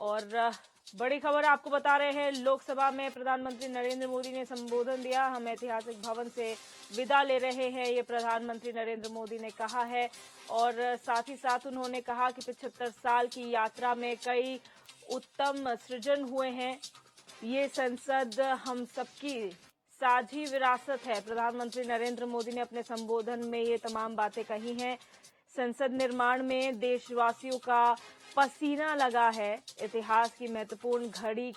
और बड़ी खबर आपको बता रहे हैं, लोकसभा में प्रधानमंत्री नरेंद्र मोदी ने संबोधन दिया। हम ऐतिहासिक भवन से विदा ले रहे हैं, ये प्रधानमंत्री नरेंद्र मोदी ने कहा है। और साथ ही साथ उन्होंने कहा कि 75 साल की यात्रा में कई उत्तम सृजन हुए हैं। ये संसद हम सबकी साझी विरासत है। प्रधानमंत्री नरेंद्र मोदी ने अपने संबोधन में ये तमाम बातें कही हैं। संसद निर्माण में देशवासियों का पसीना लगा है। इतिहास की महत्वपूर्ण घड़ी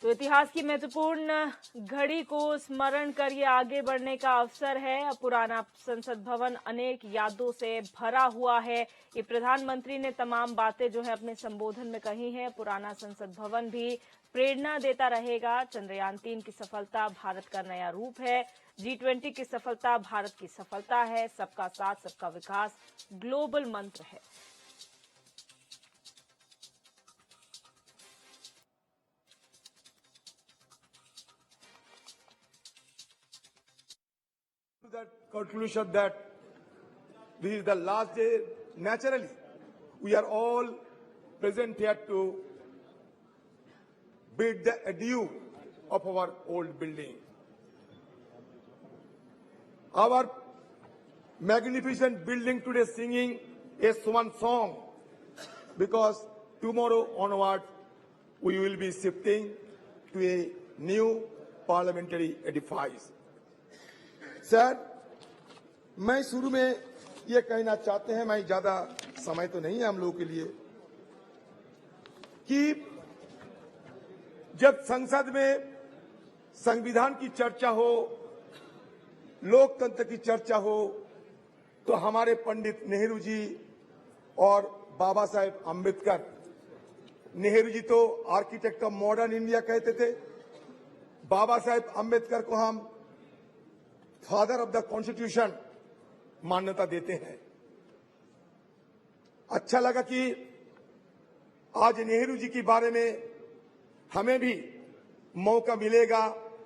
तो इतिहास की महत्वपूर्ण घड़ी को स्मरण कर ये आगे बढ़ने का अवसर है। पुराना संसद भवन अनेक यादों से भरा हुआ है। ये प्रधानमंत्री ने तमाम बातें जो है अपने संबोधन में कही हैं। पुराना संसद भवन भी प्रेरणा देता रहेगा। चंद्रयान 3 की सफलता भारत का नया रूप है। G20 की सफलता भारत की सफलता है। सबका साथ सबका विकास ग्लोबल मंत्र है। That conclusion that this is the last day. Naturally, we are all present here to bid the adieu of our old building. Our magnificent building today singing a swan song, because tomorrow onward we will be shifting to a new parliamentary edifice. Sir, मैं शुरू में ये कहना चाहते हैं, मैं ज्यादा समय तो नहीं है हम लोगों के लिए, कि जब संसद में संविधान की चर्चा हो, लोकतंत्र की चर्चा हो, तो हमारे पंडित नेहरू जी और बाबा साहेब अम्बेडकर, नेहरू जी तो आर्किटेक्ट ऑफ मॉडर्न इंडिया कहते थे, बाबा साहेब अम्बेडकर को हम फादर ऑफ द कॉन्स्टिट्यूशन मान्यता देते हैं। अच्छा लगा कि आज नेहरू जी के बारे में हमें भी मौका मिलेगा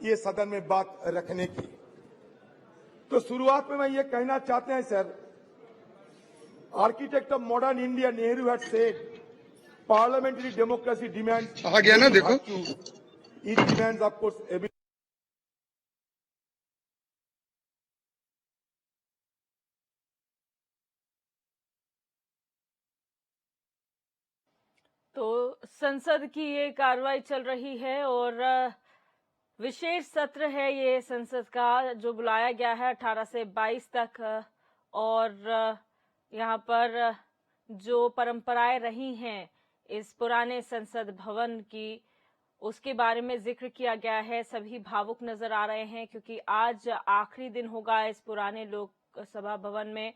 ये सदन में बात रखने की। तो शुरुआत में मैं ये कहना चाहते हैं sir, architect of modern India Nehru had said parliamentary democracy demands आ गया ना, देखो इट डिमांड्स ऑफ कोर्स। तो संसद की ये कार्रवाई चल रही है और विशेष सत्र है ये संसद का, जो बुलाया गया है 18 से 22 तक। और यहाँ पर जो परंपराएं रही हैं इस पुराने संसद भवन की, उसके बारे में जिक्र किया गया है। सभी भावुक नजर आ रहे हैं क्योंकि आज आखिरी दिन होगा इस पुराने लोकसभा भवन में।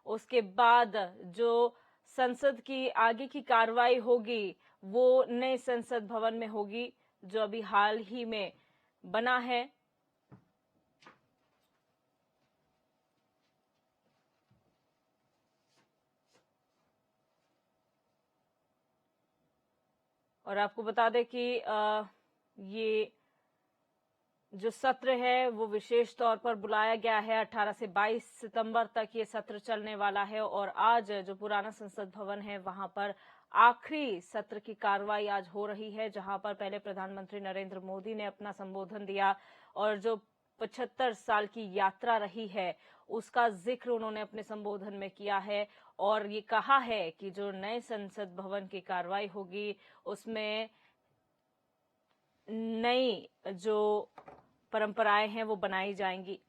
उसके बाद जो संसद की आगे की कार्रवाई होगी वो नए संसद भवन में होगी, जो अभी हाल ही में बना है। और आपको बता दें कि ये जो सत्र है वो विशेष तौर पर बुलाया गया है। 18 से 22 सितंबर तक ये सत्र चलने वाला है। और आज जो पुराना संसद भवन है वहां पर आखिरी सत्र की कार्रवाई आज हो रही है, जहां पर पहले प्रधानमंत्री नरेंद्र मोदी ने अपना संबोधन दिया और जो 75 साल की यात्रा रही है उसका जिक्र उन्होंने अपने संबोधन में किया है। और ये कहा है कि जो नए संसद भवन की कार्रवाई होगी उसमें नई जो परंपराएं हैं वो बनाई जाएंगी।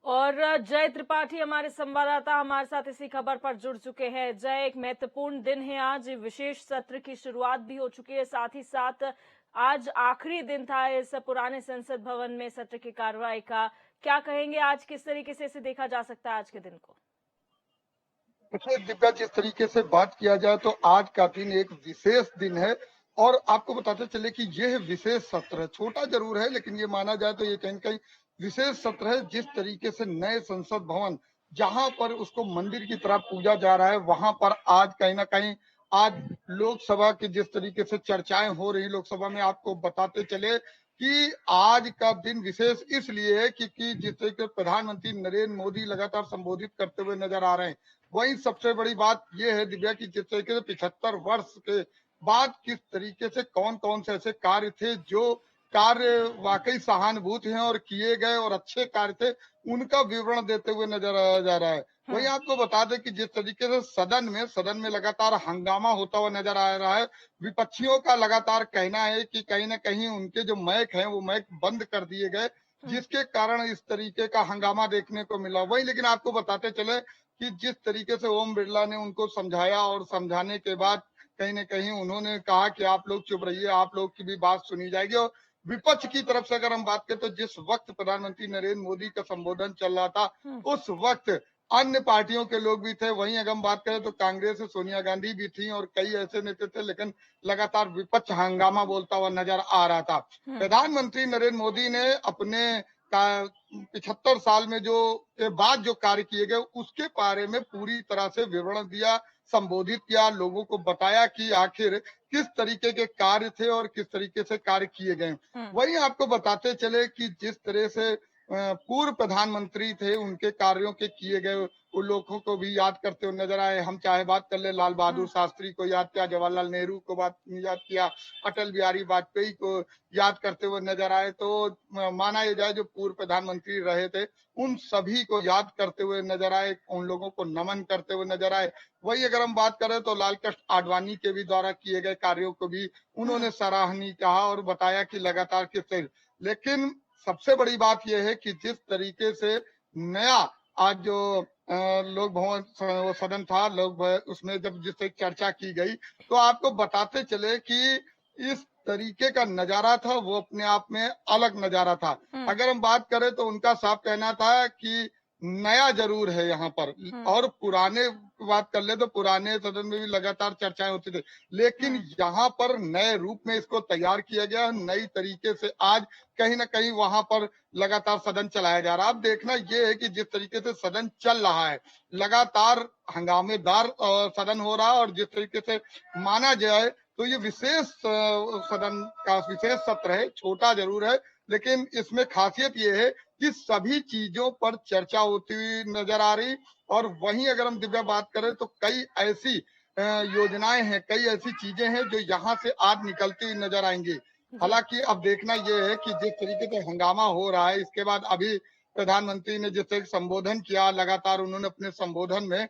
और जय त्रिपाठी हमारे संवाददाता हमारे साथ इसी खबर पर जुड़ चुके हैं। जय, एक महत्वपूर्ण दिन है आज, विशेष सत्र की शुरुआत भी हो चुकी है, साथ ही साथ आज आखिरी दिन था इस पुराने संसद भवन में सत्र की कार्रवाई का। क्या कहेंगे आज किस तरीके से इसे देखा जा सकता है आज के दिन को? देखिए दिव्या, जिस तरीके से बात किया जाए तो आज का दिन एक विशेष दिन है और आपको बताते चले कि यह विशेष सत्र है। छोटा जरूर है लेकिन ये माना जाए तो ये कहीं कहीं विशेष सत्र है। जिस तरीके से नए संसद भवन जहां पर उसको मंदिर की तरह पूजा जा रहा है, वहां पर आज कहीं ना कहीं आज लोकसभा की जिस तरीके से चर्चाएं हो रही लोकसभा में, आपको बताते चले कि आज का दिन विशेष इसलिए है क्योंकि जिस तरीके से प्रधानमंत्री नरेंद्र मोदी लगातार संबोधित करते हुए नजर आ रहे हैं। वही सबसे बड़ी बात यह है दिव्या कि जिस तरीके से 75 वर्ष के बाद किस तरीके से कौन कौन से ऐसे कार्य थे जो कार्य वाकई सहानुभूति हैं और किए गए और अच्छे कार्य थे, उनका विवरण देते हुए नजर आया जा रहा है। वही आपको बता दें कि जिस तरीके से सदन में लगातार हंगामा होता हुआ नजर आ रहा है। विपक्षियों का लगातार कहना है कि कहीं ना कहीं उनके जो माइक हैं वो माइक बंद कर दिए गए, जिसके कारण इस तरीके का हंगामा देखने को मिला। वही लेकिन आपको बताते चले कि जिस तरीके से ओम बिरला ने उनको समझाया और समझाने के बाद कहीं न कहीं उन्होंने कहा कि आप लोग चुप रहिए, आप लोग की भी बात सुनी जाएगी। और विपक्ष की तरफ से अगर हम बात करें तो जिस वक्त प्रधानमंत्री नरेंद्र मोदी का संबोधन चल रहा था, उस वक्त अन्य पार्टियों के लोग भी थे। वहीं अगर हम बात करें तो कांग्रेस से सोनिया गांधी भी थी और कई ऐसे नेता थे, लेकिन लगातार विपक्ष हंगामा बोलता हुआ नजर आ रहा था। प्रधानमंत्री नरेंद्र मोदी ने अपने 75 साल में जो के बाद जो कार्य किए गए उसके बारे में पूरी तरह से विवरण दिया, संबोधित किया, लोगों को बताया कि आखिर किस तरीके के कार्य थे और किस तरीके से कार्य किए गए। वही आपको बताते चले कि जिस तरह से पूर्व प्रधानमंत्री थे, उनके कार्यों के किए गए उन लोगों को भी याद करते हुए नजर आए। हम चाहे बात कर ले लाल बहादुर शास्त्री को याद किया, जवाहरलाल नेहरू को याद किया, अटल बिहारी वाजपेयी को याद करते हुए नजर आए। तो माना यह जाए जो पूर्व प्रधानमंत्री रहे थे उन सभी को याद करते हुए नजर आए, उन लोगों को नमन करते हुए नजर आए। वही अगर हम बात करें तो लाल कृष्ण आडवाणी के भी द्वारा किए गए कार्यों को भी उन्होंने सराहनीय कहा और बताया कि लगातार किस तरह। लेकिन सबसे बड़ी बात यह है कि जिस तरीके से नया आज जो लोक भवन वो सदन था, उसमें जब जिस तरह चर्चा की गई तो आपको बताते चले कि इस तरीके का नजारा था वो अपने आप में अलग नजारा था। अगर हम बात करें तो उनका साफ कहना था कि नया जरूर है यहाँ पर, और पुराने बात कर ले तो पुराने सदन में भी लगातार चर्चाएं होती थी, लेकिन यहाँ पर नए रूप में इसको तैयार किया गया, नई तरीके से आज कहीं ना कहीं वहां पर लगातार सदन चलाया जा रहा है। अब देखना यह है कि जिस तरीके से सदन चल रहा है, लगातार हंगामेदार सदन हो रहा है और जिस तरीके से माना जाए तो ये विशेष सदन का विशेष सत्र है। छोटा जरूर है लेकिन इसमें खासियत ये है कि सभी चीजों पर चर्चा होती हुई नजर आ रही। और वहीं अगर हम दिव्या बात करें तो कई ऐसी योजनाएं हैं, कई ऐसी चीजें हैं जो यहाँ से आज निकलती हुई नजर आएंगी। हालांकि अब देखना यह है कि जिस तरीके से हंगामा हो रहा है, इसके बाद अभी प्रधानमंत्री ने जिस तरह संबोधन किया, लगातार उन्होंने अपने संबोधन में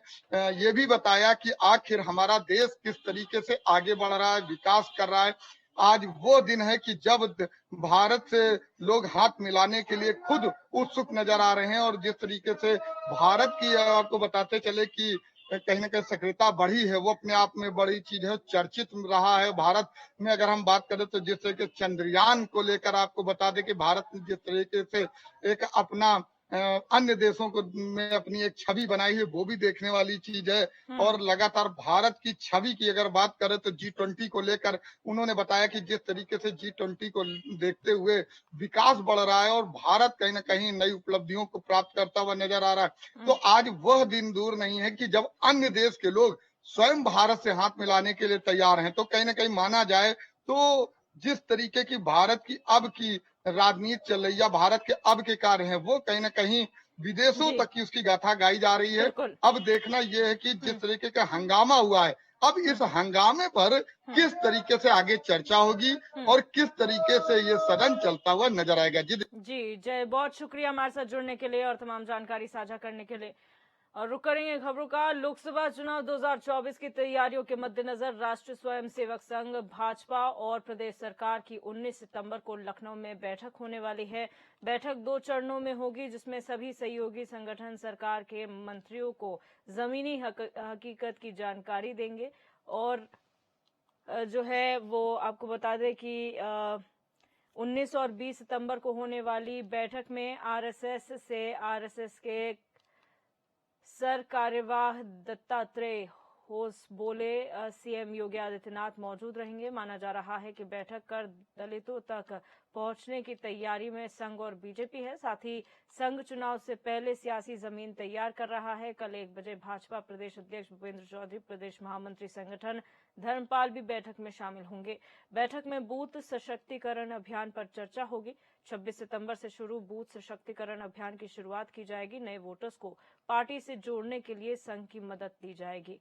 ये भी बताया कि आखिर हमारा देश किस तरीके से आगे बढ़ रहा है, विकास कर रहा है। आज वो दिन है कि जब भारत से लोग हाथ मिलाने के लिए खुद उत्सुक नजर आ रहे हैं। और जिस तरीके से भारत की आपको बताते चले कि कहीं ना कहीं सक्रियता बढ़ी है, वो अपने आप में बड़ी चीज है, चर्चित रहा है। भारत में अगर हम बात करें तो जिस तरीके चंद्रयान को लेकर आपको बता दें कि भारत ने जिस तरीके से एक अपना अन्य देशों को में अपनी एक छवि बनाई है, वो भी देखने वाली चीज है। और लगातार भारत की छवि की अगर बात करें तो G20 को लेकर उन्होंने बताया कि जिस तरीके से G20 को देखते हुए विकास बढ़ रहा है और भारत कहीं ना कहीं नई उपलब्धियों को प्राप्त करता हुआ नजर आ रहा है। तो आज वह दिन दूर नहीं है कि जब अन्य देश के लोग स्वयं भारत से हाथ मिलाने के लिए तैयार हैं। तो कहीं ना कहीं माना जाए तो जिस तरीके की भारत की अब की राजनीति चल रही है, भारत के अब के कार्य हैं, वो कहीं ना कहीं विदेशों तक की उसकी गाथा गाई जा रही है। अब देखना यह है कि जिस तरीके का हंगामा हुआ है, अब इस हंगामे पर किस तरीके से आगे चर्चा होगी और किस तरीके से ये सदन चलता हुआ नजर आएगा। जी जय, बहुत शुक्रिया हमारे साथ जुड़ने के लिए और तमाम जानकारी साझा करने के लिए। और रुक करेंगे खबरों का। लोकसभा चुनाव 2024 की तैयारियों के मद्देनजर राष्ट्रीय स्वयंसेवक संघ भाजपा और प्रदेश सरकार की 19 सितंबर को लखनऊ में बैठक होने वाली है। बैठक 2 चरणों में होगी, जिसमें सभी सहयोगी संगठन सरकार के मंत्रियों को जमीनी हकीकत की जानकारी देंगे। और जो है वो आपको बता दें कि 19 और 20 सितंबर को होने वाली बैठक में आरएसएस के सर कार्यवाह दत्तात्रेय होस बोले सीएम योगी आदित्यनाथ मौजूद रहेंगे। माना जा रहा है कि बैठक कर दलितों तक पहुंचने की तैयारी में संघ और बीजेपी है। साथ ही संघ चुनाव से पहले सियासी जमीन तैयार कर रहा है। कल 1 बजे भाजपा प्रदेश अध्यक्ष भूपेंद्र चौधरी, प्रदेश महामंत्री संगठन धर्मपाल भी बैठक में शामिल होंगे। बैठक में बूथ सशक्तिकरण अभियान पर चर्चा होगी। 26 सितंबर से शुरू बूथ सशक्तिकरण अभियान की शुरुआत की जाएगी। नए वोटर्स को पार्टी से जोड़ने के लिए संघ की मदद ली जाएगी।